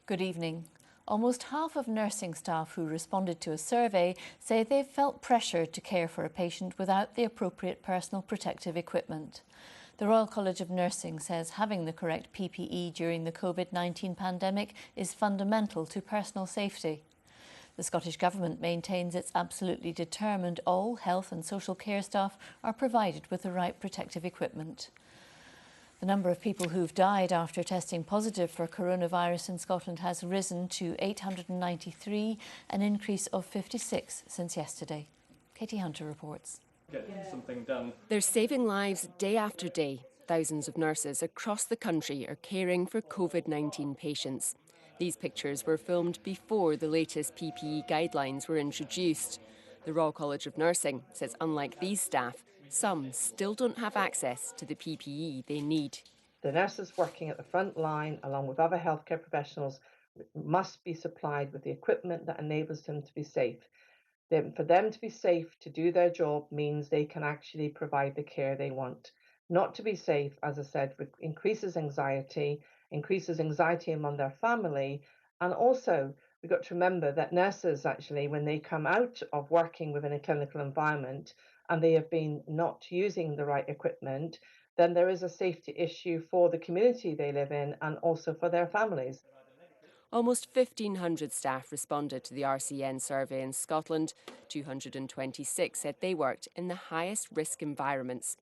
Good evening. Almost half of nursing staff who responded to a survey say they've felt pressure to care for a patient without the appropriate personal protective equipment. The Royal College of Nursing says having the correct PPE during the COVID-19 pandemic is fundamental to personal safety. The Scottish Government maintains it's absolutely determined all health and social care staff are provided with the right protective equipment. The number of people who've died after testing positive for coronavirus in Scotland has risen to 893, an increase of 56 since yesterday. Katie Hunter reports. They're saving lives day after day. Thousands of nurses across the country are caring for COVID-19 patients. These pictures were filmed before the latest PPE guidelines were introduced. The Royal College of Nursing says unlike these staff, some still don't have access to the PPE they need. The nurses working at the front line, along with other healthcare professionals, must be supplied with the equipment that enables them to be safe. For them to be safe to do their job means they can actually provide the care they want. Not to be safe, as I said, increases anxiety among their family, and also we've got to remember that nurses actually, when they come out of working within a clinical environment and they have been not using the right equipment, then there is a safety issue for the community they live in and also for their families. Almost 1,500 staff responded to the RCN survey in Scotland. 226 said they worked in the highest risk environments.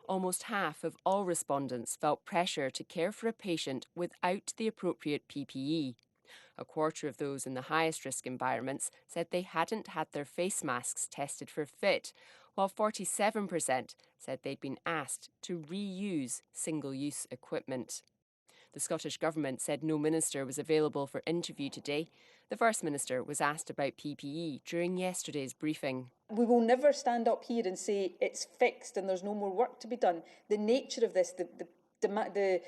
Almost half of all respondents felt pressure to care for a patient without the appropriate PPE. A quarter of those in the highest risk environments said they hadn't had their face masks tested for fit, while 47% said they'd been asked to reuse single-use equipment. The Scottish Government said no minister was available for interview today. The First Minister was asked about PPE during yesterday's briefing. We will never stand up here and say it's fixed and there's no more work to be done. The nature of this, the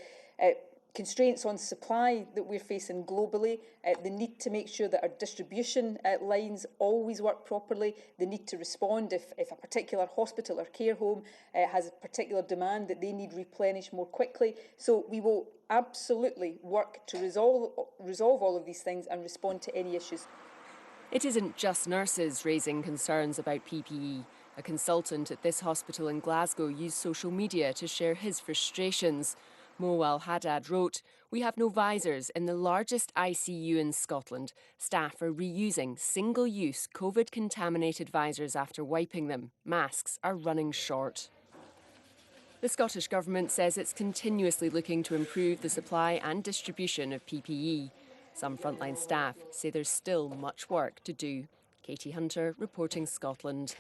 constraints on supply that we're facing globally, the need to make sure that our distribution lines always work properly, the need to respond if a particular hospital or care home has a particular demand that they need replenished more quickly. So we will absolutely work to resolve all of these things and respond to any issues. It isn't just nurses raising concerns about PPE. A consultant at this hospital in Glasgow used social media to share his frustrations. Mo Al-Haddad wrote, "We have no visors in the largest ICU in Scotland. Staff are reusing single-use COVID-contaminated visors after wiping them. Masks are running short." The Scottish Government says it's continuously looking to improve the supply and distribution of PPE. Some frontline staff say there's still much work to do. Katie Hunter, reporting Scotland.